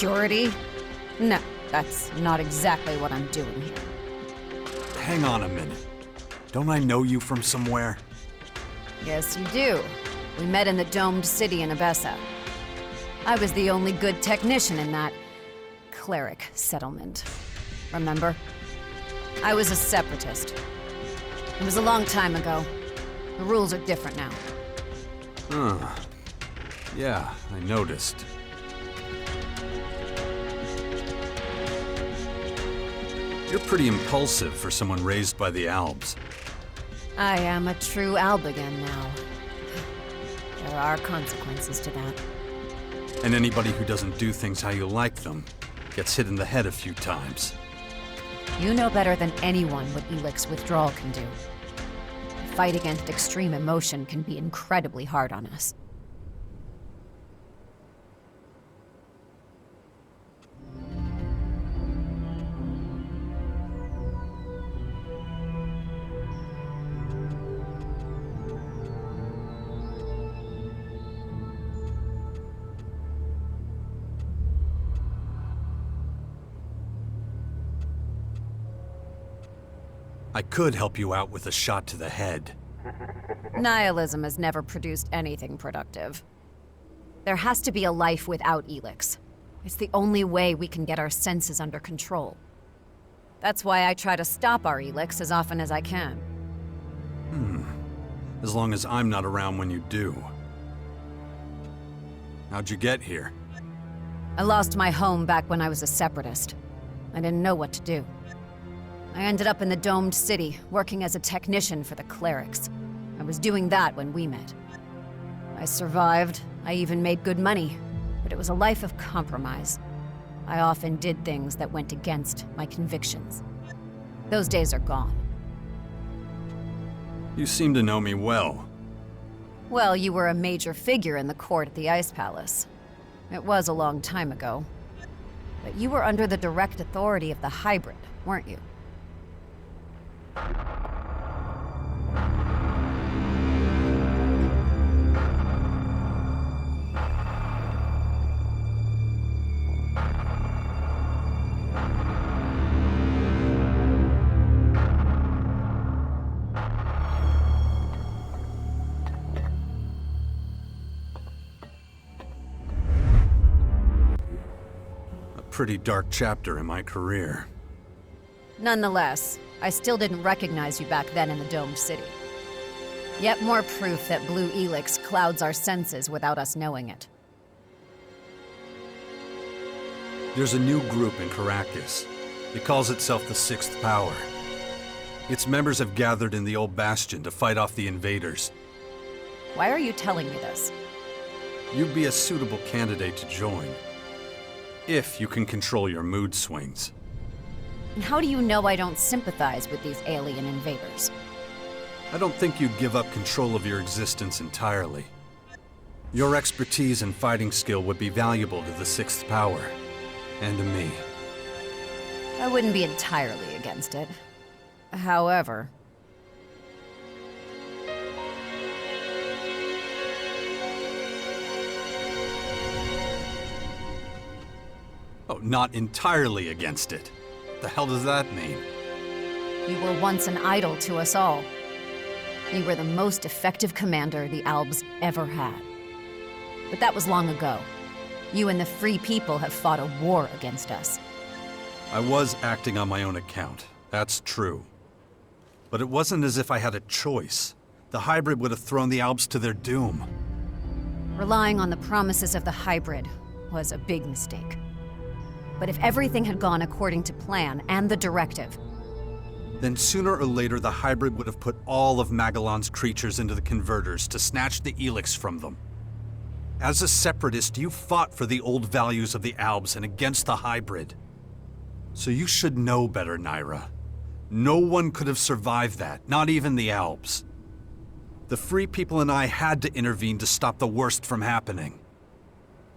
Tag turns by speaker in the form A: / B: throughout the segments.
A: Security? No, that's not exactly what I'm doing here.
B: Hang on a minute. Don't I know you from somewhere?
A: Yes, you do. We met in the domed city in Abessa. I was the only good technician in that cleric settlement. Remember? I was a separatist. It was a long time ago. The rules are different now.
B: Huh. Yeah, I noticed. You're pretty impulsive for someone raised by the Albs.
A: I am a true Albigan now. There are consequences to that.
B: And anybody who doesn't do things how you like them gets hit in the head a few times.
A: You know better than anyone what Elex withdrawal can do. The fight against extreme emotion can be incredibly hard on us.
B: I could help you out with a shot to the head.
A: Nihilism has never produced anything productive. There has to be a life without Elex. It's the only way we can get our senses under control. That's why I try to stop our Elex as often as I can.
B: As long as I'm not around when you do. How'd you get here?
A: I lost my home back when I was a separatist. I didn't know what to do. I ended up in the domed city, working as a technician for the clerics. I was doing that when we met. I survived. I even made good money. But it was a life of compromise. I often did things that went against my convictions. Those days are gone.
B: You seem to know me well.
A: Well, you were a major figure in the court at the Ice Palace. It was a long time ago. But you were under the direct authority of the hybrid, weren't you?
B: A pretty dark chapter in my career.
A: Nonetheless, I still didn't recognize you back then in the domed city. Yet more proof that Blue Elex clouds our senses without us knowing it.
B: There's a new group in Caracas. It calls itself the Sixth Power. Its members have gathered in the old bastion to fight off the invaders.
A: Why are you telling me this?
B: You'd be a suitable candidate to join. If you can control your mood swings.
A: And how do you know I don't sympathize with these alien invaders?
B: I don't think you'd give up control of your existence entirely. Your expertise and fighting skill would be valuable to the Sixth Power, and to me.
A: I wouldn't be entirely against it. However...
B: Oh, not entirely against it. The hell does that mean?
A: You were once an idol to us all. You were the most effective commander the Albs ever had. But that was long ago. You and the Free People have fought a war against us.
B: I was acting on my own account. That's true. But it wasn't as if I had a choice. The hybrid would have thrown the Albs to their doom.
A: Relying on the promises of the hybrid was a big mistake. But if everything had gone according to plan and the directive...
B: Then sooner or later the hybrid would have put all of Magellan's creatures into the converters to snatch the Elex from them. As a separatist, you fought for the old values of the Albs and against the hybrid. So you should know better, Naira. No one could have survived that, not even the Albs. The Free People and I had to intervene to stop the worst from happening.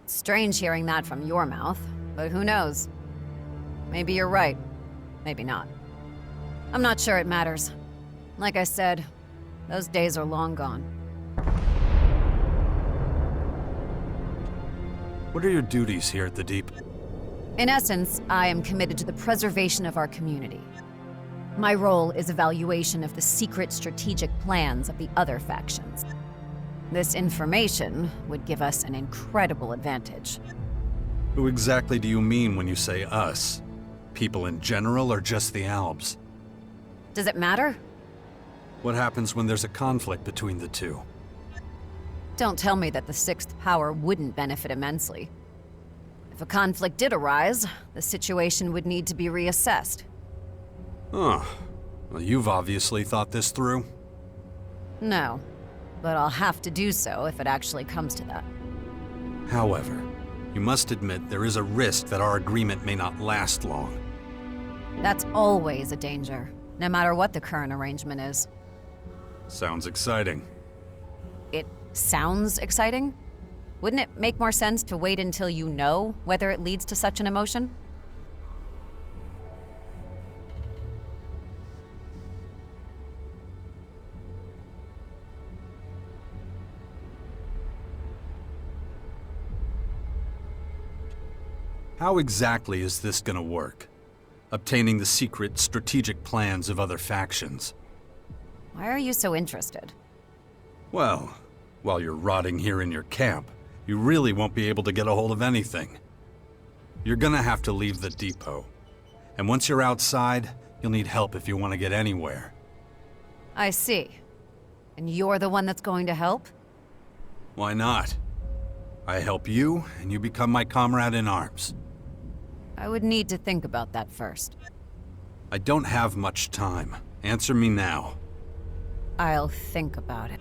A: Strange hearing that from your mouth, but who knows? Maybe you're right. Maybe not. I'm not sure it matters. Like I said, those days are long gone.
B: What are your duties here at the Deep?
A: In essence, I am committed to the preservation of our community. My role is evaluation of the secret strategic plans of the other factions. This information would give us an incredible advantage.
B: Who exactly do you mean when you say us? People in general or just the Albs?
A: Does it matter?
B: What happens when there's a conflict between the two?
A: Don't tell me that the Sixth Power wouldn't benefit immensely. If a conflict did arise, the situation would need to be reassessed.
B: Huh. Well, you've obviously thought this through.
A: No, but I'll have to do so if it actually comes to that.
B: However, you must admit there is a risk that our agreement may not last long.
A: That's always a danger, no matter what the current arrangement is.
B: Sounds exciting.
A: It sounds exciting? Wouldn't it make more sense to wait until you know whether it leads to such an emotion?
B: How exactly is this gonna work? Obtaining the secret, strategic plans of other factions.
A: Why are you so interested?
B: Well, while you're rotting here in your camp, you really won't be able to get a hold of anything. You're gonna have to leave the depot. And once you're outside, you'll need help if you want to get anywhere.
A: I see. And you're the one that's going to help?
B: Why not? I help you, and you become my comrade in arms.
A: I would need to think about that first.
B: I don't have much time. Answer me now.
A: I'll think about it.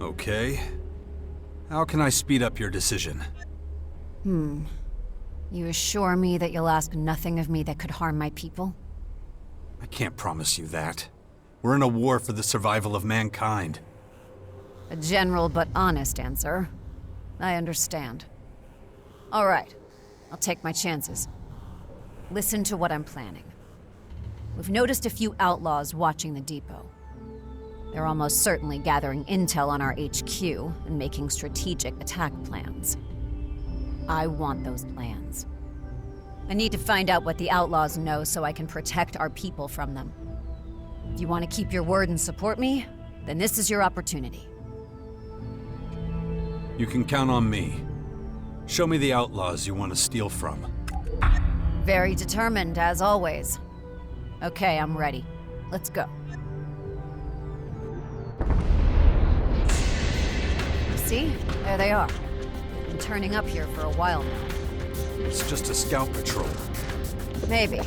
B: Okay. How can I speed up your decision?
A: You assure me that you'll ask nothing of me that could harm my people?
B: I can't promise you that. We're in a war for the survival of mankind.
A: A general but honest answer. I understand. All right. I'll take my chances. Listen to what I'm planning. We've noticed a few outlaws watching the depot. They're almost certainly gathering intel on our HQ and making strategic attack plans. I want those plans. I need to find out what the outlaws know so I can protect our people from them. If you want to keep your word and support me, then this is your opportunity.
B: You can count on me. Show me the outlaws you want to steal from.
A: Very determined, as always. Okay, I'm ready. Let's go. See? There they are. They've been turning up here for a while now.
B: It's just a scout patrol.
A: Maybe.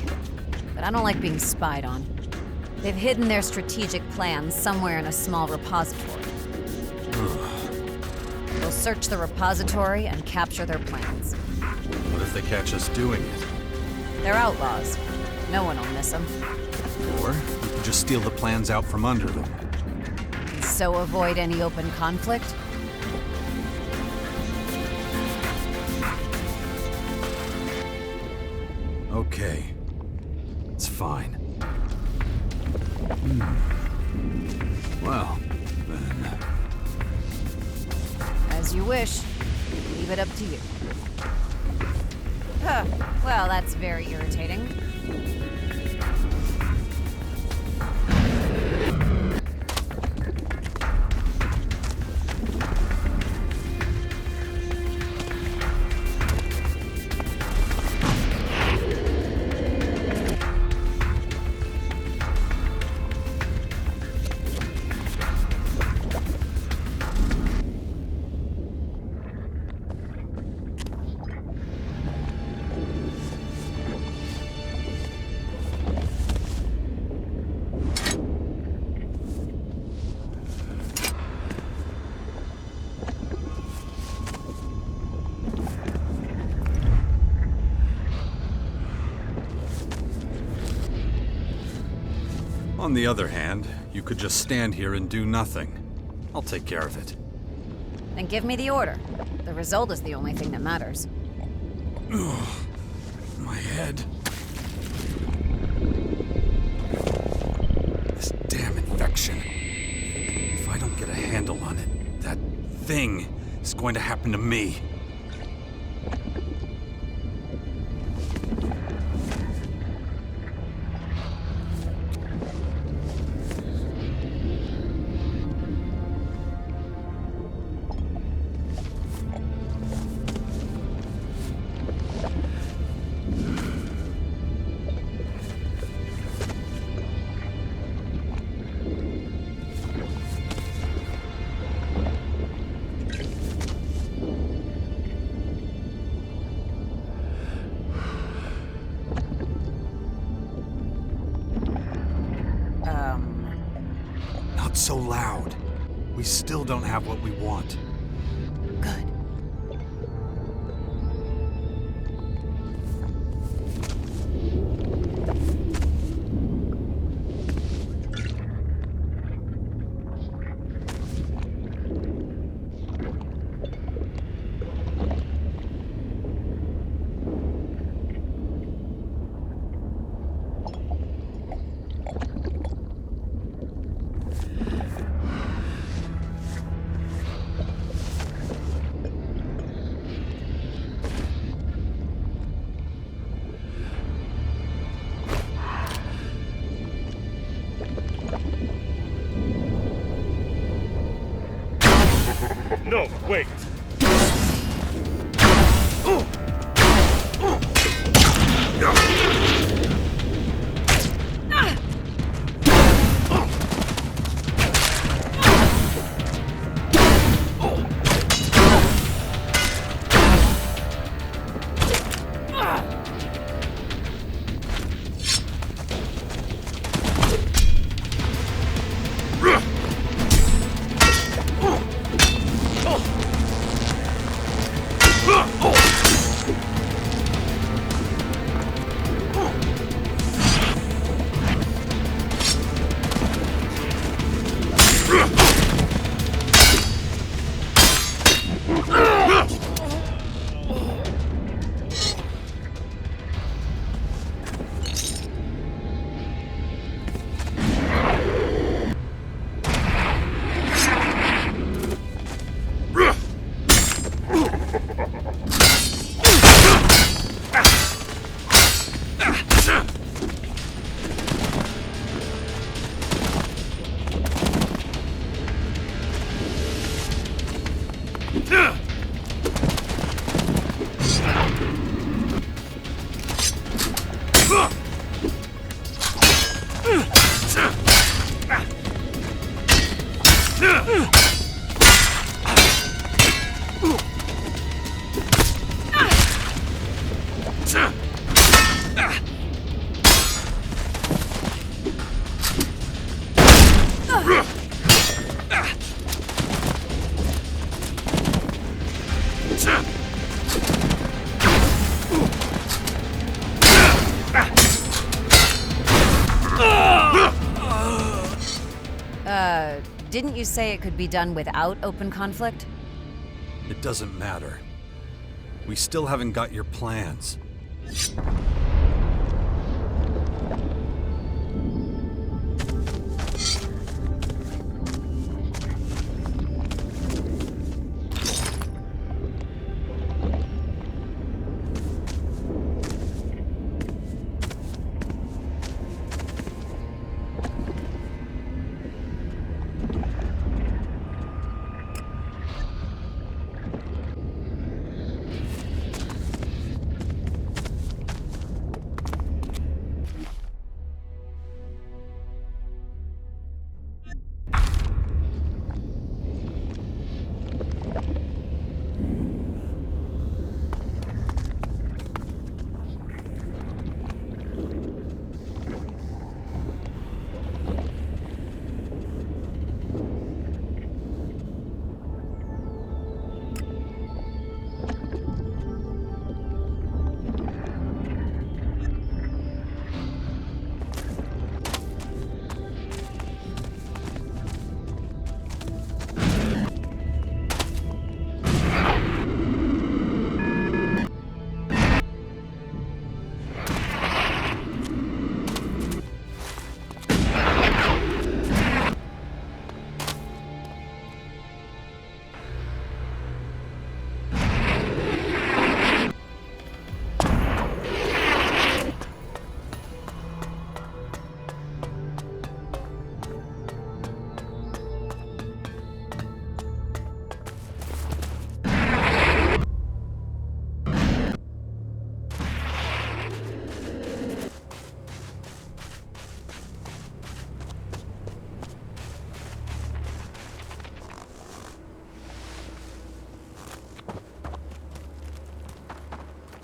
A: But I don't like being spied on. They've hidden their strategic plans somewhere in a small repository. We'll search the repository and capture their plans.
B: What if they catch us doing it?
A: They're outlaws. No one will miss them.
B: Or we could just steal the plans out from under them.
A: So avoid any open conflict?
B: Okay. It's fine. Well, then...
A: As you wish. Leave it up to you. Huh. Well, that's very irritating.
B: On the other hand, you could just stand here and do nothing. I'll take care of it.
A: Then give me the order. The result is the only thing that matters.
B: My head. thing is going to happen to me. Not so loud. We still don't have what we want.
A: Good.
C: No, wait.
A: Didn't you say it could be done without open conflict?
B: It doesn't matter. We still haven't got your plans.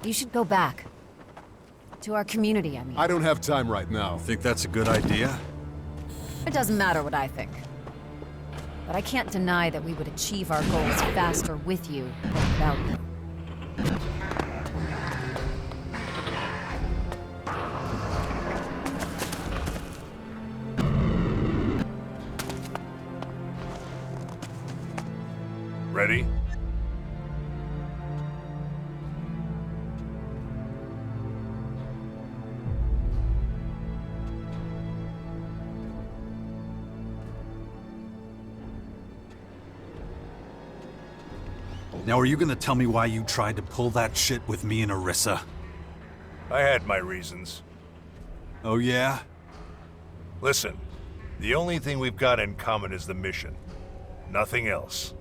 A: You should go back. To our community, I mean.
D: I don't have time right now.
B: Think that's a good idea?
A: It doesn't matter what I think. But I can't deny that we would achieve our goals faster with you than without you.
C: Ready?
B: Now, are you gonna tell me why you tried to pull that shit with me and Orisa?
C: I had my reasons.
B: Oh yeah?
C: Listen, the only thing we've got in common is the mission. Nothing else.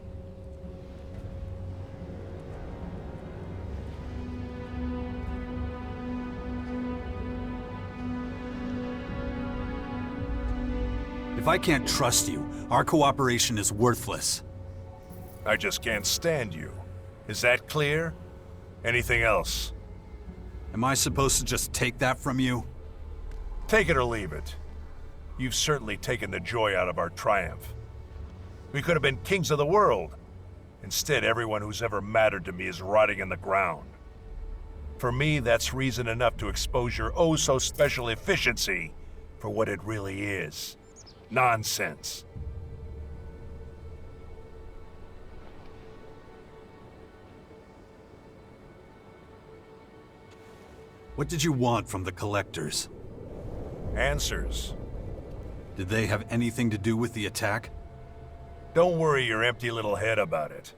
B: If I can't trust you, our cooperation is worthless.
C: I just can't stand you. Is that clear? Anything else?
B: Am I supposed to just take that from you?
C: Take it or leave it. You've certainly taken the joy out of our triumph. We could have been kings of the world. Instead, everyone who's ever mattered to me is rotting in the ground. For me, that's reason enough to expose your oh-so-special efficiency for what it really is. Nonsense.
B: What did you want from the collectors?
C: Answers.
B: Did they have anything to do with the attack?
C: Don't worry your empty little head about it.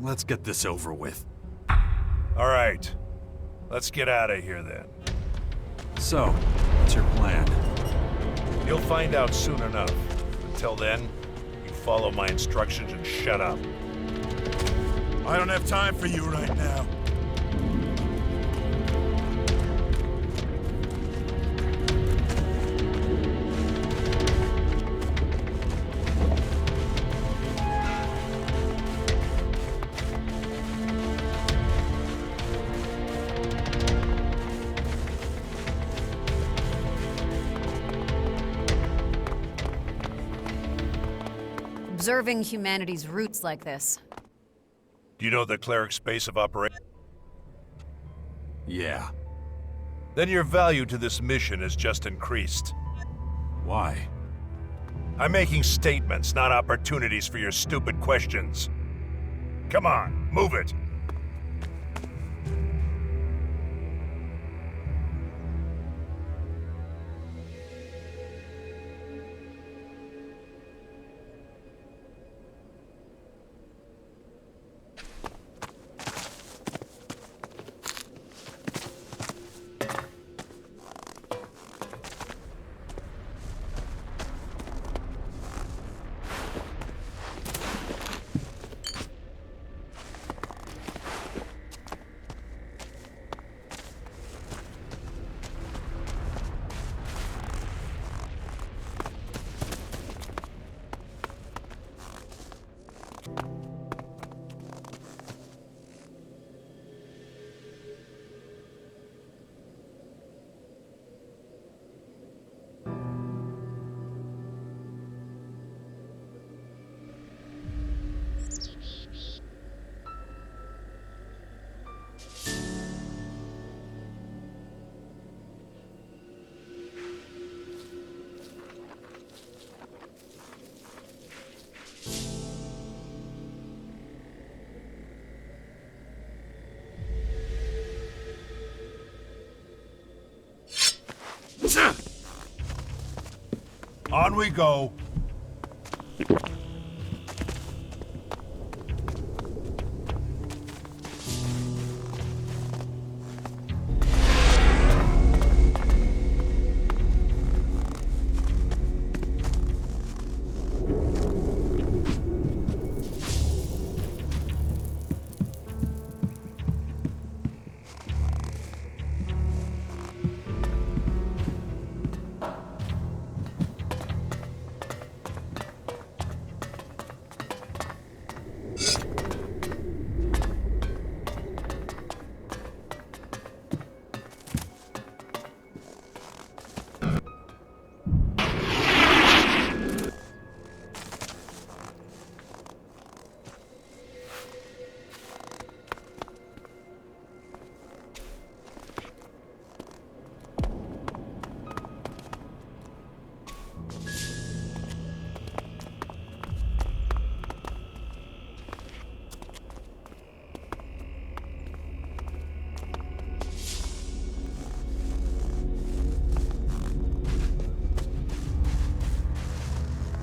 B: Let's get this over with.
C: All right. Let's get out of here then.
B: So, what's your plan?
C: You'll find out soon enough. Until then, you follow my instructions and shut up.
E: I don't have time for you right now.
A: observing humanity's roots like this.
C: Do you know the cleric's base of operation?
B: Yeah.
C: Then your value to this mission has just increased.
B: Why?
C: I'm making statements, not opportunities for your stupid questions. Come on, move it! On we go.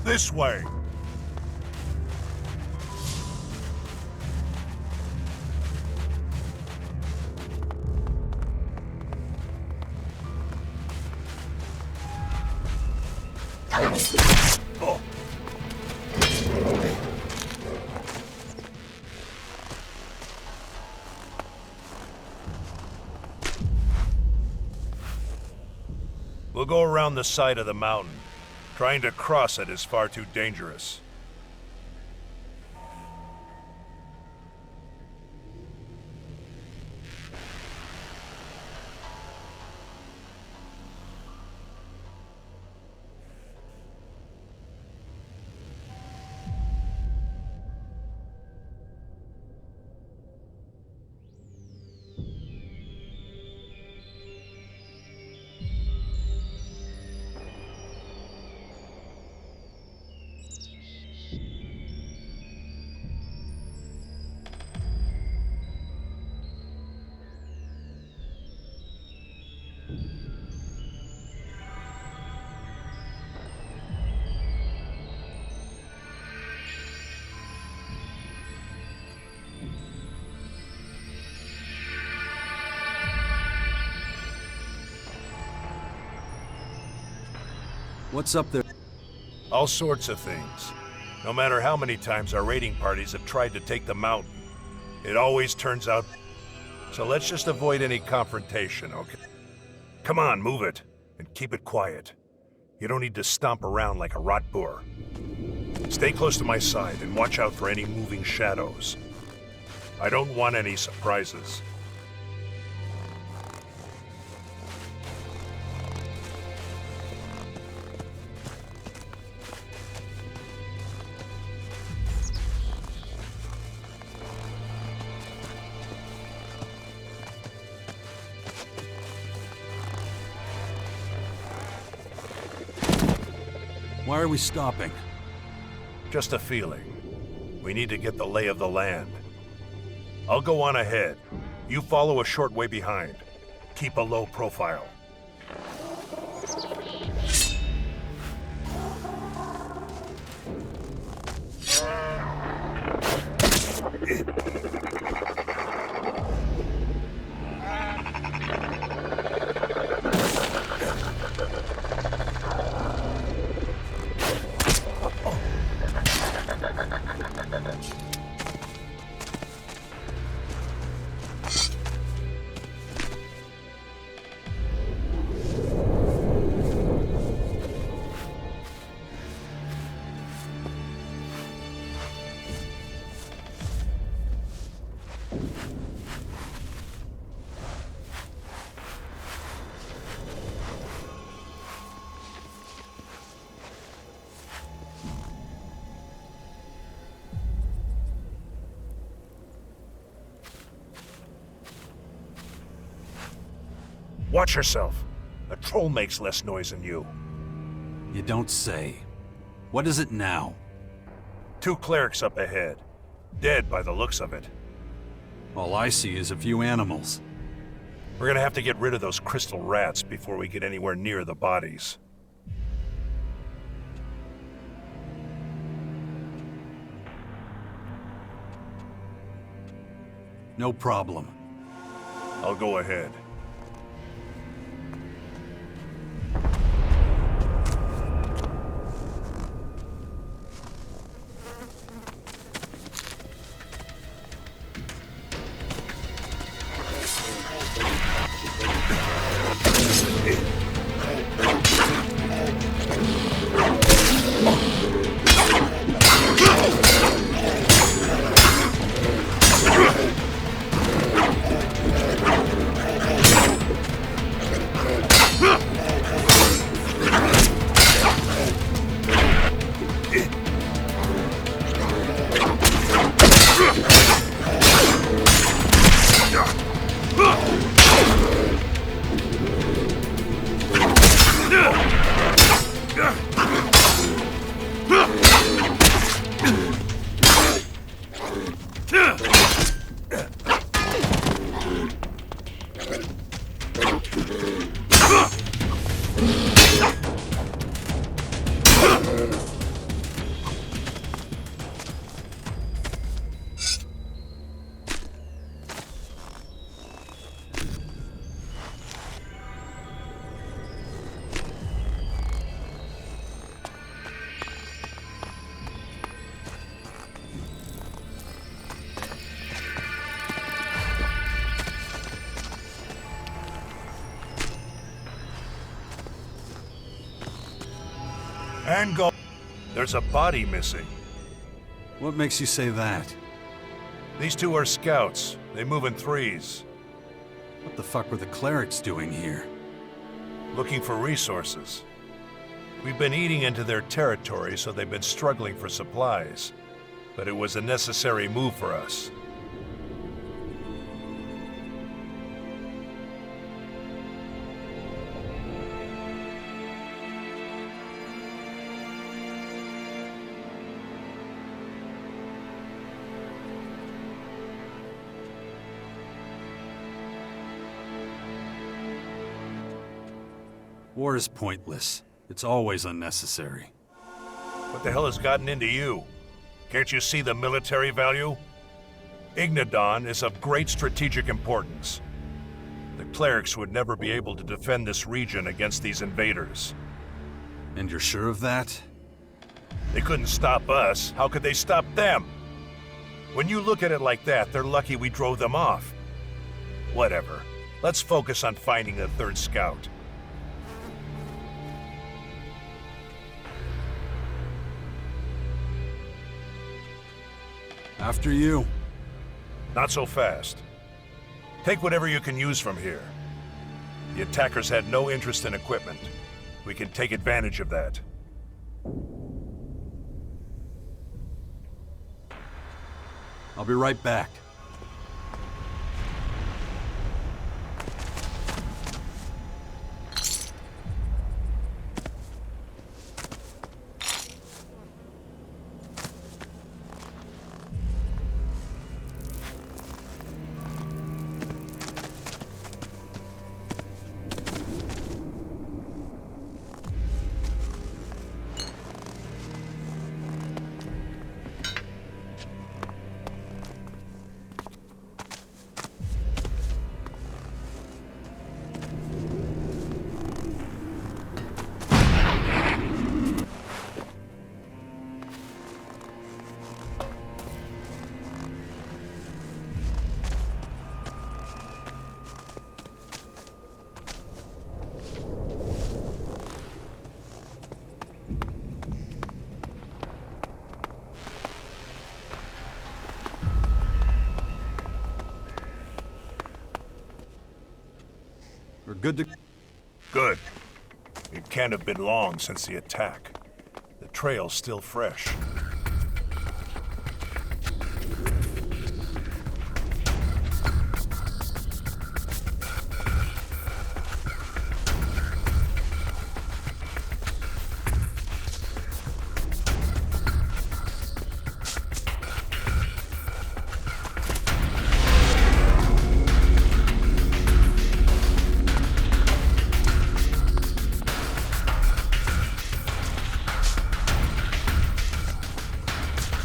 C: This way. Oh. We'll go around the side of the mountain. Trying to cross it is far too dangerous.
B: What's up there?
C: All sorts of things. No matter how many times our raiding parties have tried to take the mountain, it always turns out. So let's just avoid any confrontation, okay? Come on, move it. And keep it quiet. You don't need to stomp around like a rot boar. Stay close to my side and watch out for any moving shadows. I don't want any surprises.
B: Why are we stopping?
C: Just a feeling. We need to get the lay of the land. I'll go on ahead. You follow a short way behind. Keep a low profile. Watch yourself. A troll makes less noise than you.
B: You don't say. What is it now?
C: 2 clerics up ahead. Dead by the looks of it.
B: All I see is a few animals.
C: We're gonna have to get rid of those crystal rats before we get anywhere near the bodies.
B: No problem.
C: I'll go ahead. And go. There's a body missing.
B: What makes you say that?
C: These 2 are scouts. They move in 3s.
B: What the fuck were the clerics doing here?
C: Looking for resources. We've been eating into their territory, so they've been struggling for supplies. But it was a necessary move for us.
B: War is pointless. It's always unnecessary.
C: What the hell has gotten into you? Can't you see the military value? Ignadon is of great strategic importance. The clerics would never be able to defend this region against these invaders.
B: And you're sure of that?
C: They couldn't stop us. How could they stop them? When you look at it like that, they're lucky we drove them off. Whatever. Let's focus on finding the 3rd scout.
B: After you.
C: Not so fast. Take whatever you can use from here. The attackers had no interest in equipment. We can take advantage of that.
B: I'll be right back. good to...
C: Good. It can't have been long since the attack. The trail's still fresh.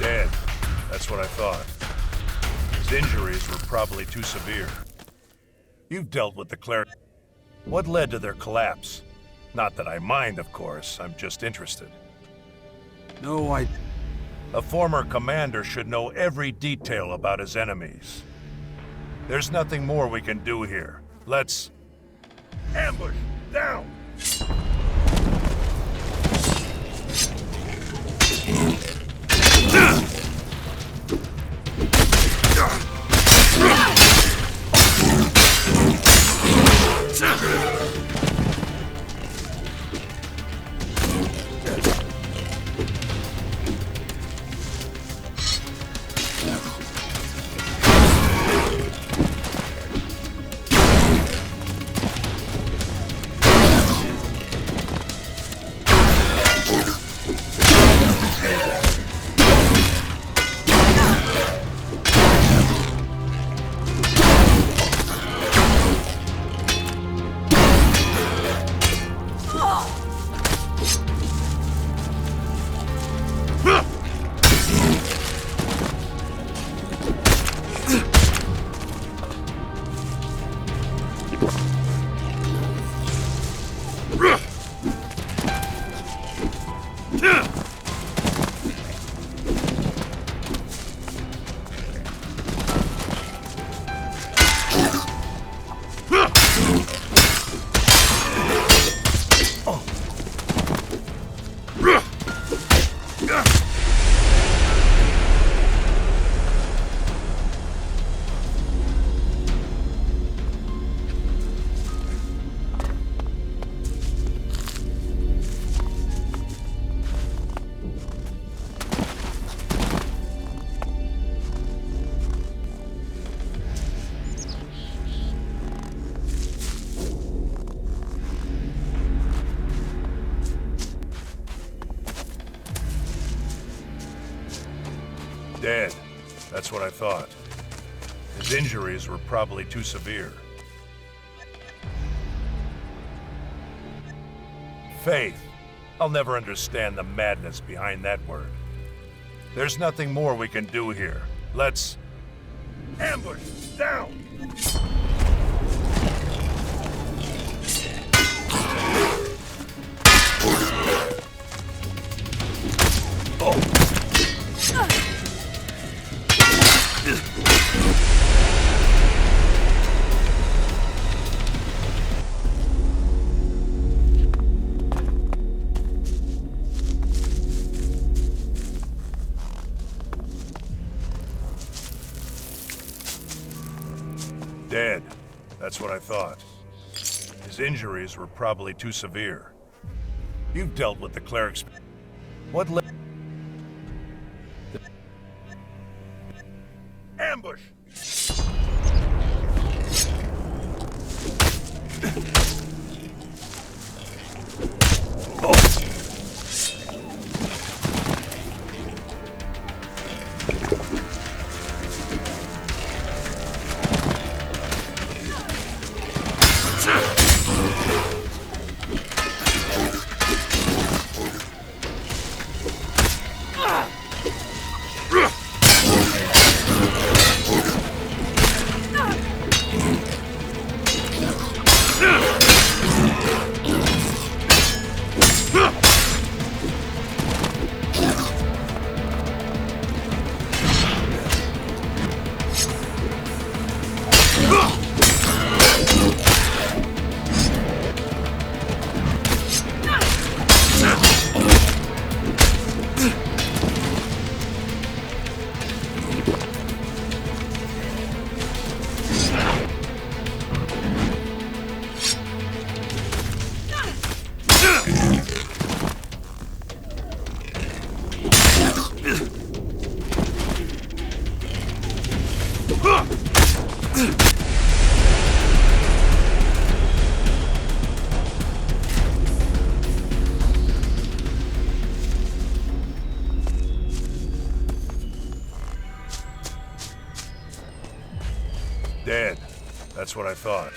C: Dead. That's what I thought. His injuries were probably too severe. You've dealt with the cleric. What led to their collapse? Not that I mind, of course. I'm just interested.
B: No, I...
C: A former commander should know every detail about his enemies. There's nothing more we can do here. Let's... ambush! Down! Dead. That's what I thought. His injuries were probably too severe. Faith. I'll never understand the madness behind that word. There's nothing more we can do here. Let's... ambush! Down! Dead. That's what I thought. His injuries were probably too severe. You've dealt with the clerics. What led... ambush! Dead. That's what I thought.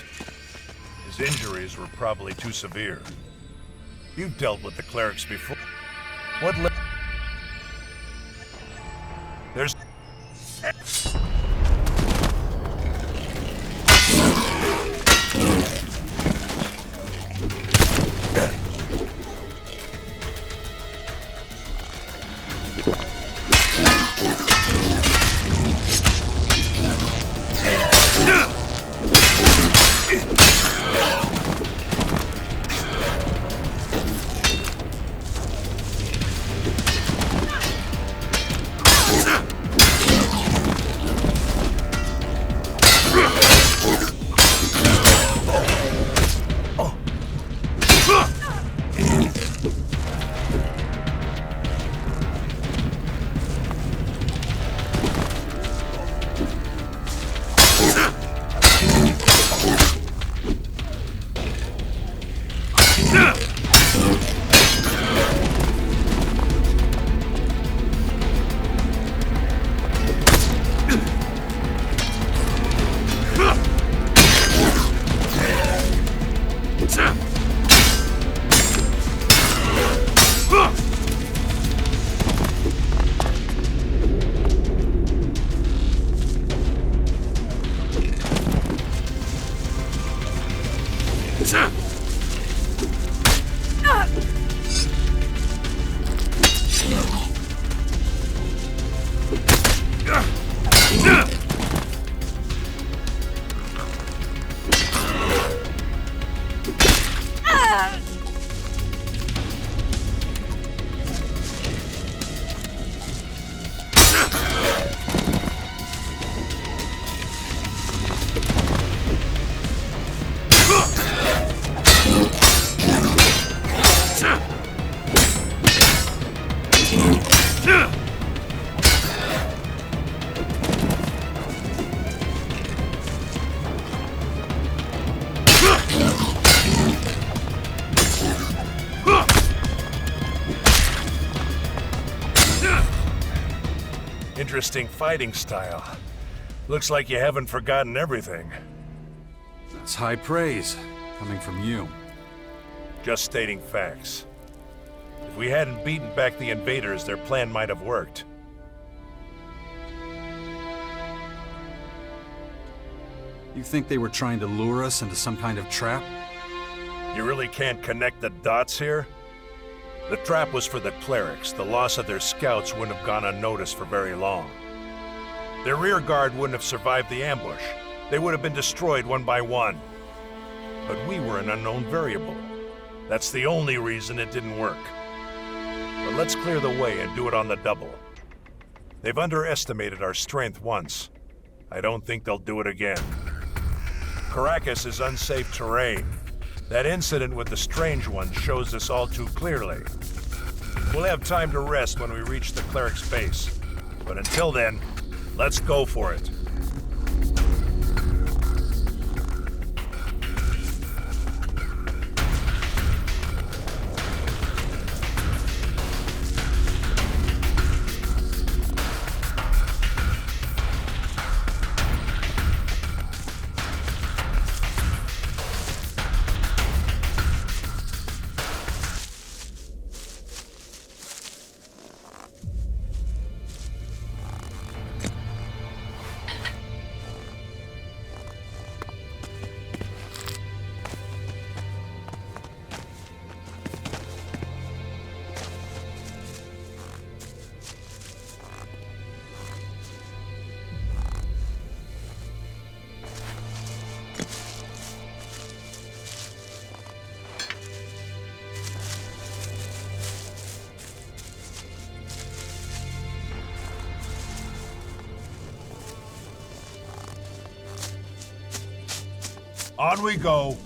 C: His injuries were probably too severe. You've dealt with the clerics before. What There's... Interesting fighting style. Looks like you haven't forgotten everything.
B: That's high praise, coming from you.
C: Just stating facts. If we hadn't beaten back the invaders, their plan might have worked.
B: You think they were trying to lure us into some kind of trap?
C: You really can't connect the dots here? The trap was for the clerics. The loss of their scouts wouldn't have gone unnoticed for very long. Their rear guard wouldn't have survived the ambush. They would have been destroyed one by one. But we were an unknown variable. That's the only reason it didn't work. But let's clear the way and do it on the double. They've underestimated our strength once. I don't think they'll do it again. Caracas is unsafe terrain. That incident with the Strange One shows this all too clearly. We'll have time to rest when we reach the cleric's base. But until then, let's go for it. On we go.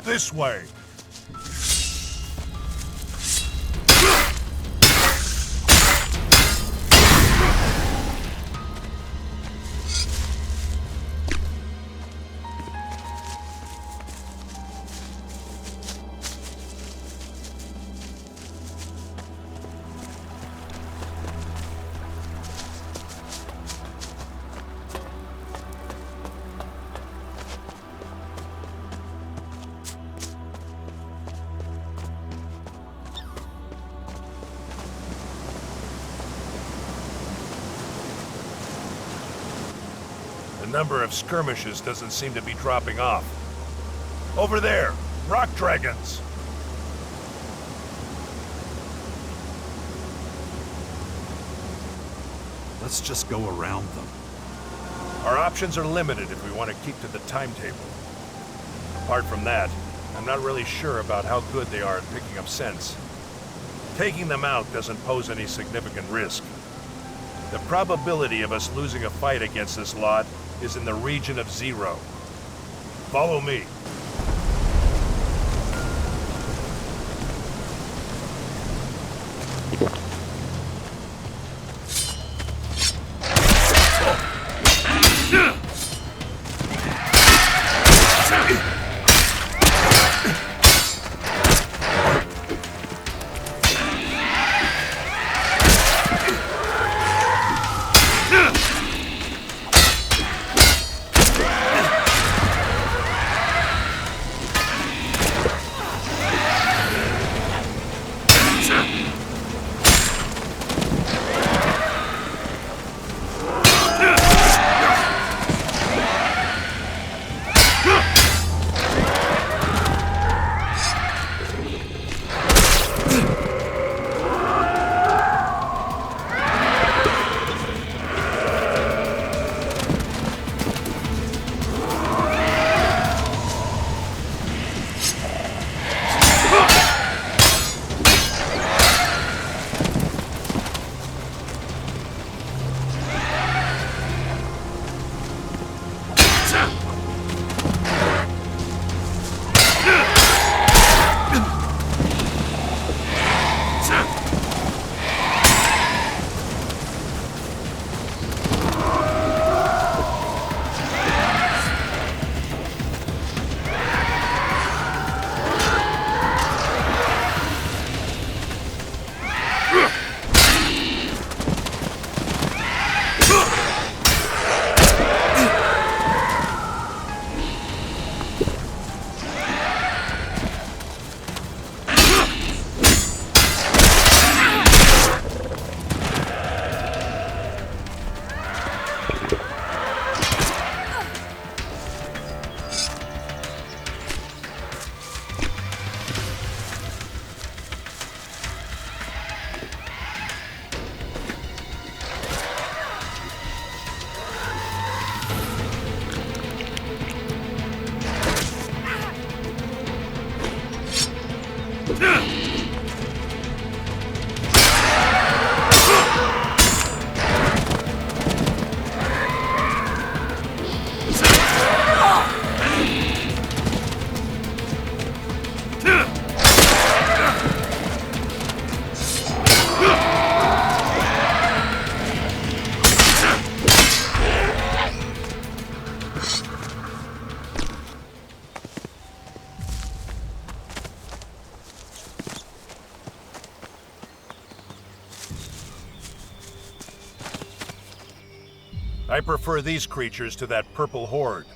C: This way. The number of skirmishes doesn't seem to be dropping off. Over there, rock dragons!
B: Let's just go around them.
C: Our options are limited if we want to keep to the timetable. Apart from that, I'm not really sure about how good they are at picking up scents. Taking them out doesn't pose any significant risk. The probability of us losing a fight against this lot is in the region of 0. Follow me. I prefer these creatures to that purple horde.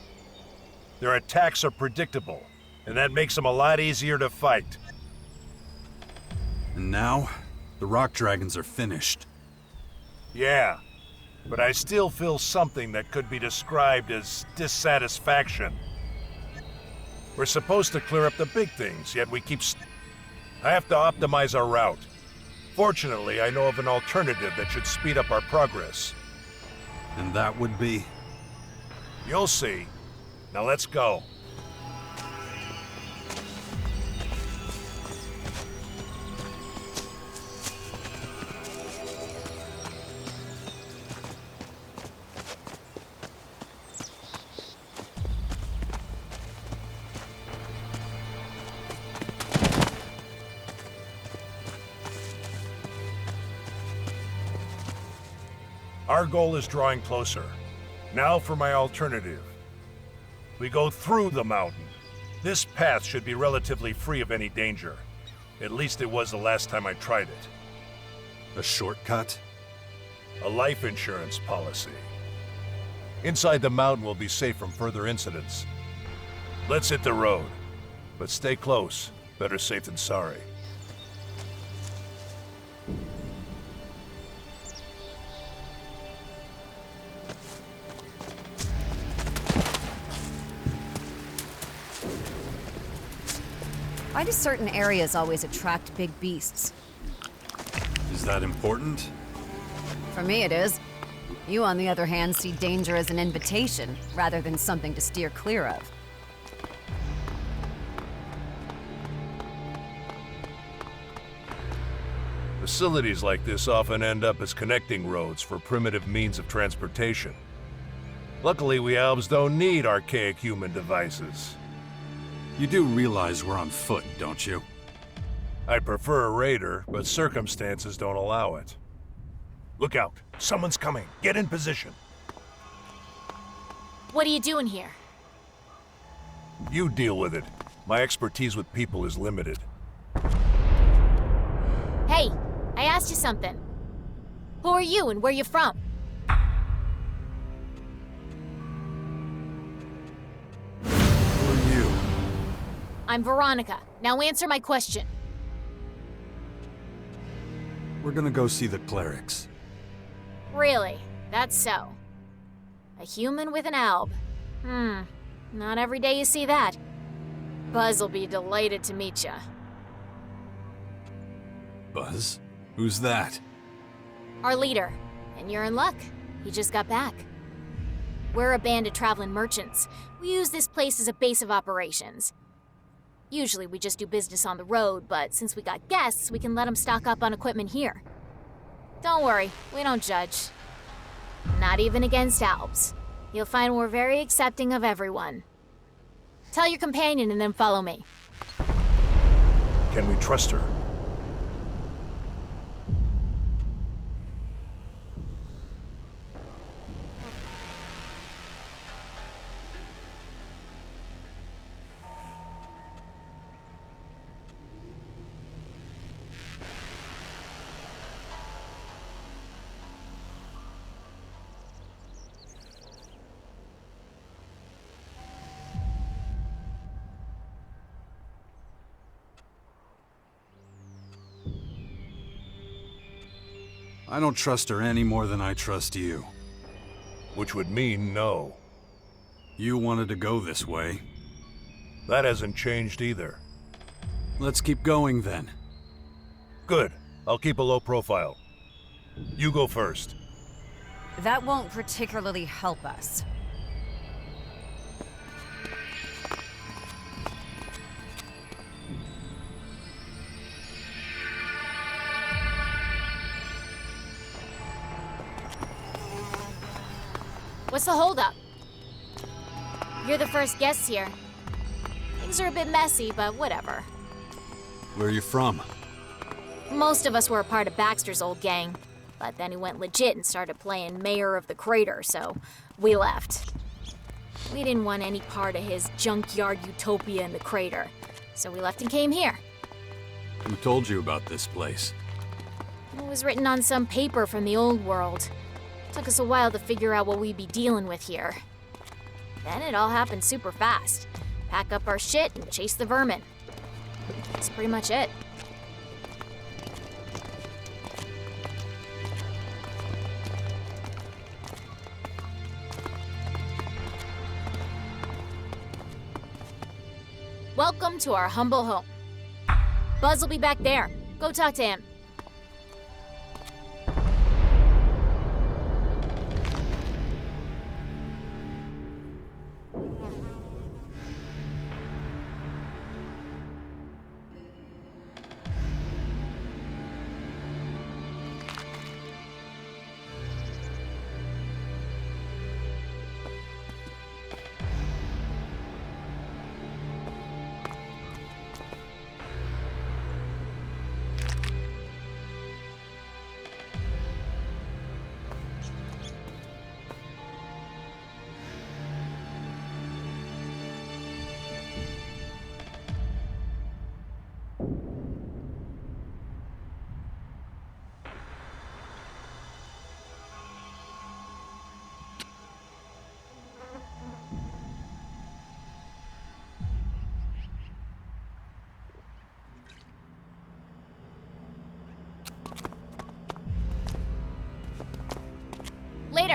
C: Their attacks are predictable, and that makes them a lot easier to fight.
B: And now, the rock dragons are finished.
C: Yeah, but I still feel something that could be described as dissatisfaction. We're supposed to clear up the big things, yet we keep... I have to optimize our route. Fortunately, I know of an alternative that should speed up our progress.
B: And that would be?
C: You'll see. Now let's go. Our goal is drawing closer. Now for my alternative. We go through the mountain. This path should be relatively free of any danger. At least it was the last time I tried it.
B: A shortcut?
C: A life insurance policy. Inside the mountain will be safe from further incidents. Let's hit the road. But stay close. Better safe than sorry.
A: Why do certain areas always attract big beasts?
B: Is that important?
A: For me, it is. You, on the other hand, see danger as an invitation, rather than something to steer clear of.
C: Facilities like this often end up as connecting roads for primitive means of transportation. Luckily, we elves don't need archaic human devices.
B: You do realize we're on foot, don't you?
C: I'd prefer a raider, but circumstances don't allow it. Look out. Someone's coming. Get in position.
D: What are you doing here?
C: You deal with it. My expertise with people is limited.
D: Hey, I asked you something. Who are you and where you from?
B: Who are you?
D: I'm Veronica. Now answer my question.
B: We're gonna go see the clerics.
D: Really? That's so. A human with an alb. Not every day you see that. Buzz will be delighted to meet ya.
B: Buzz? Who's that?
D: Our leader. And you're in luck. He just got back. We're a band of traveling merchants. We use this place as a base of operations. Usually we just do business on the road, but since we got guests, we can let them stock up on equipment here. Don't worry, we don't judge. Not even against Alps. You'll find we're very accepting of everyone. Tell your companion and then follow me.
C: Can we trust her?
B: I don't trust her any more than I trust you.
C: Which would mean no.
B: You wanted to go this way.
C: That hasn't changed either.
B: Let's keep going then.
C: Good. I'll keep a low profile. You go first.
A: That won't particularly help us.
D: What's the holdup? You're the first guests here. Things are a bit messy, but whatever.
B: Where are you from?
D: Most of us were a part of Baxter's old gang, but then he went legit and started playing Mayor of the Crater, so we left. We didn't want any part of his junkyard utopia in the crater, so we left and came here.
B: Who told you about this place?
D: It was written on some paper from the old world. Took us a while to figure out what we'd be dealing with here. Then it all happened super fast. Pack up our shit and chase the vermin. That's pretty much it. Welcome to our humble home. Buzz will be back there. Go talk to him.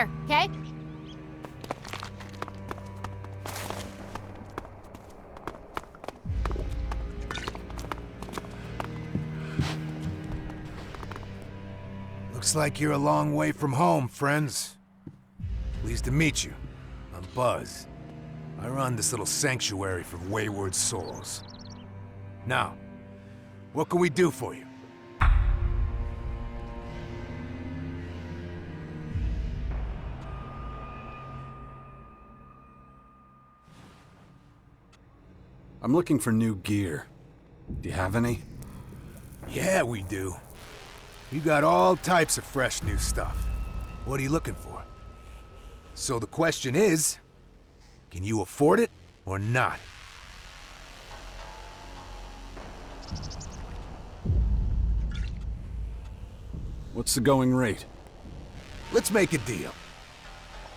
D: later, okay?
F: Looks like you're a long way from home, friends. Pleased to meet you. I'm Buzz. I run this little sanctuary for wayward souls. Now, what can we do for you?
B: I'm looking for new gear. Do you have any?
F: Yeah, we do. We got all types of fresh new stuff. What are you looking for? So the question is, can you afford it or not?
B: What's the going rate?
F: Let's make a deal.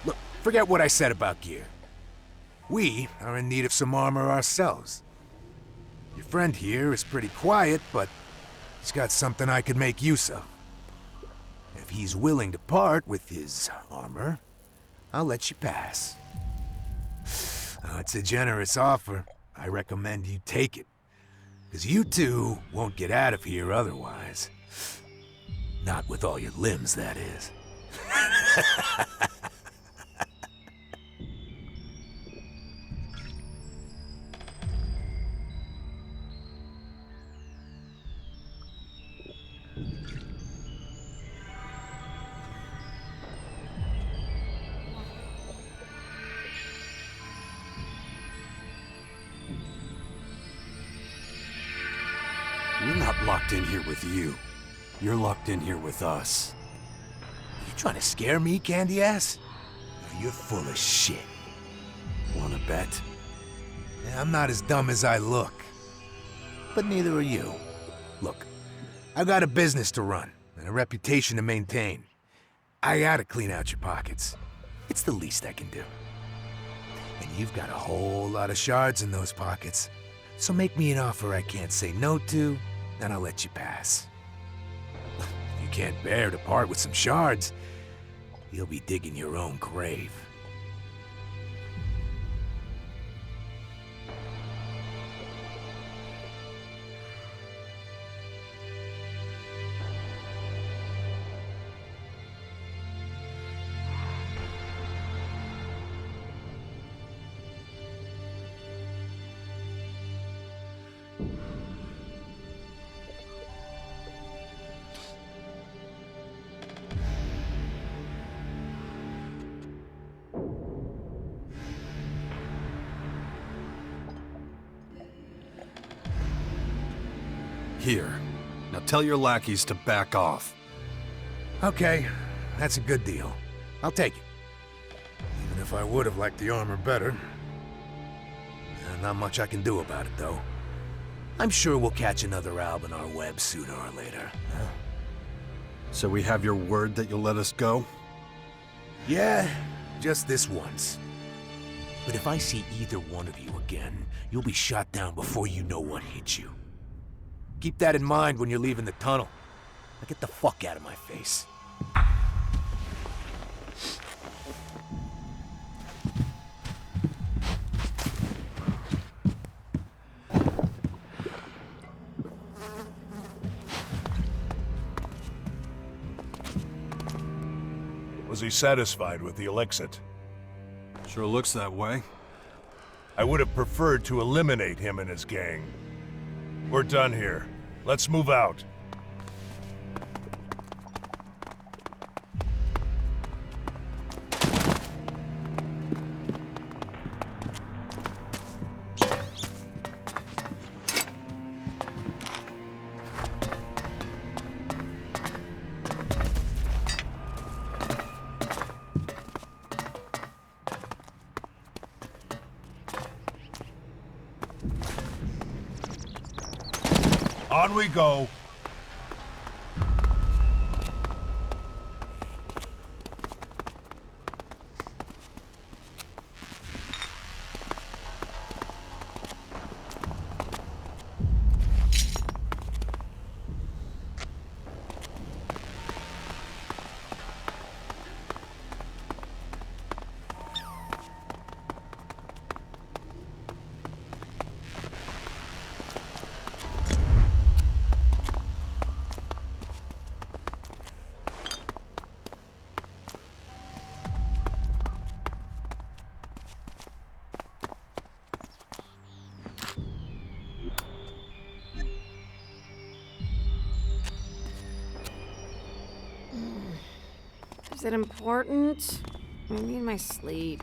F: Look, forget what I said about gear. We are in need of some armor ourselves. Your friend here is pretty quiet, but he's got something I could make use of. If he's willing to part with his armor, I'll let you pass. It's a generous offer. I recommend you take it. Because you two won't get out of here otherwise. Not with all your limbs, that is.
B: We're not locked in here with you. You're locked in here with us.
F: You trying to scare me, candy ass? You're full of shit.
B: Wanna bet?
F: I'm not as dumb as I look. But neither are you. Look, I've got a business to run and a reputation to maintain. I gotta clean out your pockets. It's the least I can do. And you've got a whole lot of shards in those pockets. So make me an offer I can't say no to, and I'll let you pass. If you can't bear to part with some shards, you'll be digging your own grave.
B: Here. Now tell your lackeys to back off.
F: Okay, that's a good deal. I'll take it. Even if I would have liked the armor better. Not much I can do about it, though. I'm sure we'll catch another Alb in our web sooner or later. Huh?
B: So we have your word that you'll let us go?
F: Yeah, just this once. But if I see either one of you again, you'll be shot down before you know what hit you. Keep that in mind when you're leaving the tunnel. Now get the fuck out of my face.
C: Was he satisfied with the Elexit?
B: Sure looks that way.
C: I would have preferred to eliminate him and his gang. We're done here. Let's move out. On we go.
G: it important? I need my sleep.